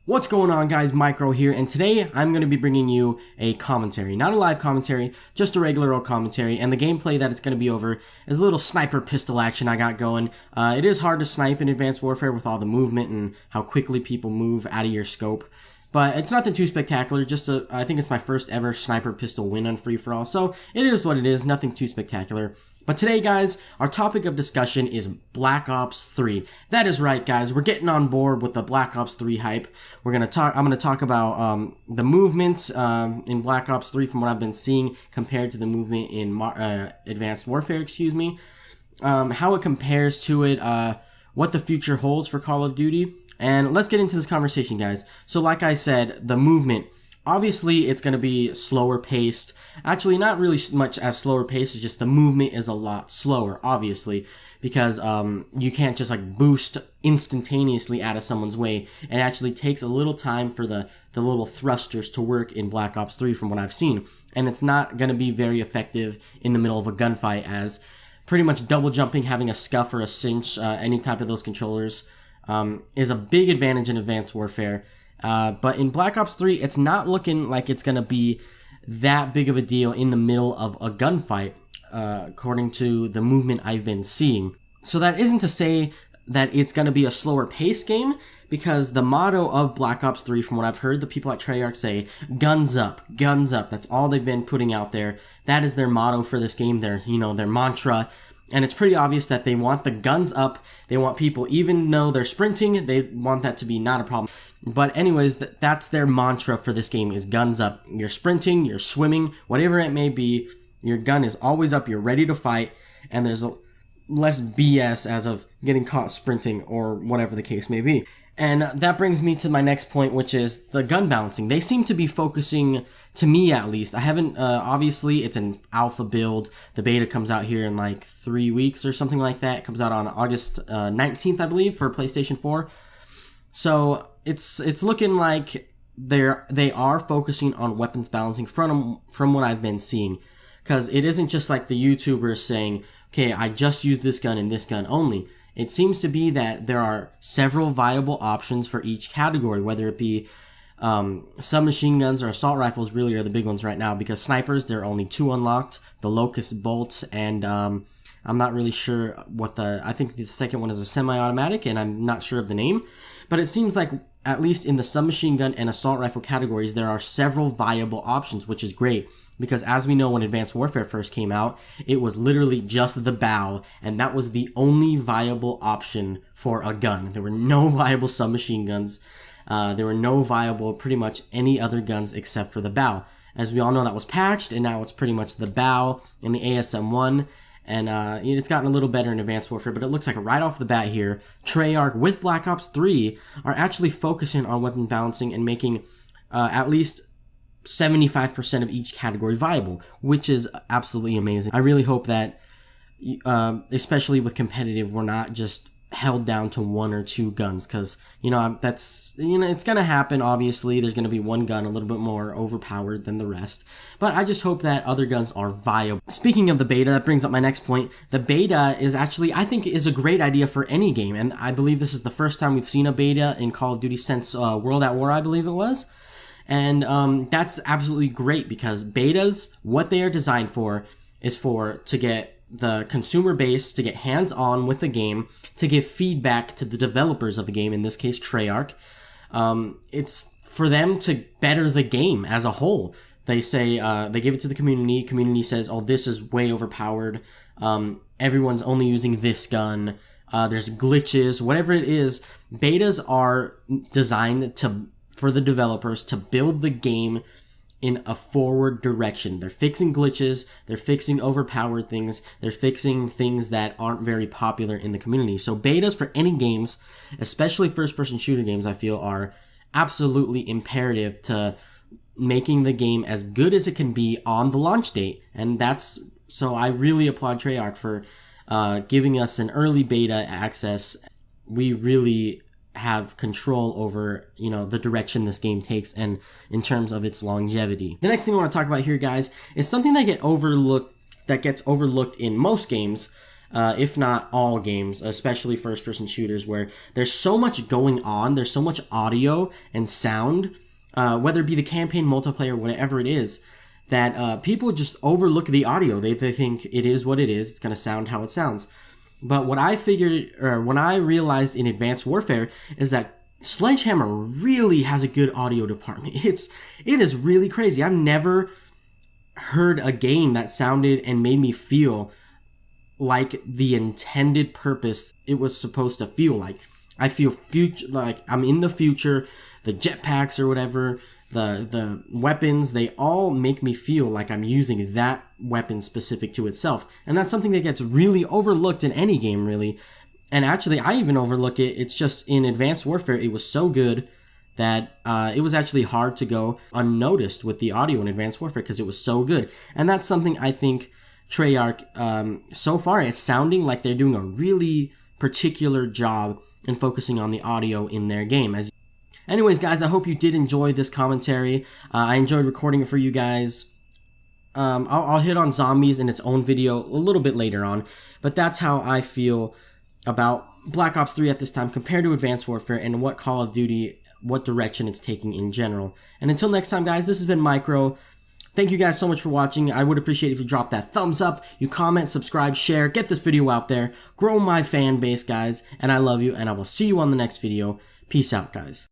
What's going on, guys? Micro here, and today I'm going to be bringing you a commentary. Not a live commentary, just a regular old commentary, and the gameplay that it's going to be over is a little sniper pistol action I got going. It is hard to snipe in Advanced Warfare with all the movement and how quickly people move out of your scope, but it's nothing too spectacular. I think it's my first ever sniper pistol win on free-for-all, so it is what it is, nothing too spectacular. But today, guys, our topic of discussion is Black Ops 3. That is right, guys. We're getting on board with the Black Ops 3 hype. I'm going to talk about the movement in Black Ops 3 from what I've been seeing compared to the movement in Advanced Warfare, how it compares to it, what the future holds for Call of Duty. And let's get into this conversation, guys. So like I said, the movement. Obviously, it's going to be slower paced. Actually, not really much as slower paced, it's just the movement is a lot slower, obviously, because you can't just like boost instantaneously out of someone's way. It actually takes a little time for the little thrusters to work in Black Ops 3 from what I've seen. And it's not going to be very effective in the middle of a gunfight, as pretty much double jumping, having a scuff or a cinch, any type of those controllers, is a big advantage in Advanced Warfare. But in Black Ops 3, it's not looking like it's going to be that big of a deal in the middle of a gunfight, according to the movement I've been seeing. So that isn't to say that it's going to be a slower pace game, because the motto of Black Ops 3, from what I've heard the people at Treyarch say, guns up, guns up. That's all they've been putting out there. That is their motto for this game, their mantra. And it's pretty obvious that they want the guns up. They want people, even though they're sprinting, they want that to be not a problem. But anyways, that's their mantra for this game, is guns up. You're sprinting, you're swimming, whatever it may be, your gun is always up, you're ready to fight, and there's less BS as of getting caught sprinting or whatever the case may be. And that brings me to my next point, which is the gun balancing. They seem to be focusing, to me at least, I haven't, obviously it's an alpha build. The beta comes out here in like 3 weeks or something like that. It comes out on August 19th, I believe, for PlayStation 4. So it's looking like they are focusing on weapons balancing from what I've been seeing. Because it isn't just like the YouTubers saying, okay, I just use this gun and this gun only. It seems to be that there are several viable options for each category, whether it be submachine guns or assault rifles really are the big ones right now, because snipers, there are only 2 unlocked, the Locust Bolt, and I'm not really sure I think the second one is a semi-automatic, and I'm not sure of the name, but it seems like at least in the submachine gun and assault rifle categories, there are several viable options, which is great. Because as we know, when Advanced Warfare first came out, it was literally just the bow, and that was the only viable option for a gun. There were no viable submachine guns. There were no viable pretty much any other guns except for the bow. As we all know, that was patched, and now it's pretty much the bow and the ASM-1, and it's gotten a little better in Advanced Warfare, but it looks like right off the bat here, Treyarch with Black Ops 3 are actually focusing on weapon balancing and making at least 75% of each category viable, which is absolutely amazing. I really hope that, especially with competitive, we're not just held down to 1 or 2 guns, because, it's gonna happen, obviously. There's gonna be one gun a little bit more overpowered than the rest, but I just hope that other guns are viable. Speaking of the beta, that brings up my next point. The beta is actually, I think, is a great idea for any game, and I believe this is the first time we've seen a beta in Call of Duty since World at War, I believe it was. And that's absolutely great, because betas, what they are designed for is to get the consumer base to get hands-on with the game, to give feedback to the developers of the game, in this case Treyarch. It's for them to better the game as a whole. They say, they give it to the community says, oh, this is way overpowered, everyone's only using this gun, there's glitches, whatever it is. Betas are designed for the developers to build the game in a forward direction. They're fixing glitches, they're fixing overpowered things, they're fixing things that aren't very popular in the community. So betas for any games, especially first-person shooter games, I feel are absolutely imperative to making the game as good as it can be on the launch date. And so I really applaud Treyarch for giving us an early beta access. We really have control over, the direction this game takes, and in terms of its longevity. The next thing I want to talk about here, guys, is something that gets overlooked in most games, if not all games, especially first-person shooters, where there's so much going on, there's so much audio and sound, whether it be the campaign, multiplayer, whatever it is, that people just overlook the audio. They think it is what it is. It's going to sound how it sounds. But what I figured, or when I realized in Advanced Warfare, is that Sledgehammer really has a good audio department. It is really crazy. I've never heard a game that sounded and made me feel like the intended purpose it was supposed to feel like. I feel like I'm in the future. The jetpacks or whatever, the weapons, they all make me feel like I'm using that weapon specific to itself. And that's something that gets really overlooked in any game, really. And actually, I even overlook it. It's just in Advanced Warfare, it was so good that it was actually hard to go unnoticed with the audio in Advanced Warfare because it was so good. And that's something I think Treyarch, so far, it's sounding like they're doing a really particular job in focusing on the audio in their game. Anyways, guys, I hope you did enjoy this commentary. I enjoyed recording it for you guys. I'll hit on zombies in its own video a little bit later on, but that's how I feel about Black Ops 3 at this time compared to Advanced Warfare and what Call of Duty, what direction it's taking in general. And until next time, guys, this has been Micro. Thank you guys so much for watching. I would appreciate if you drop that thumbs up, you comment, subscribe, share, get this video out there, grow my fan base, guys, and I love you, and I will see you on the next video. Peace out, guys.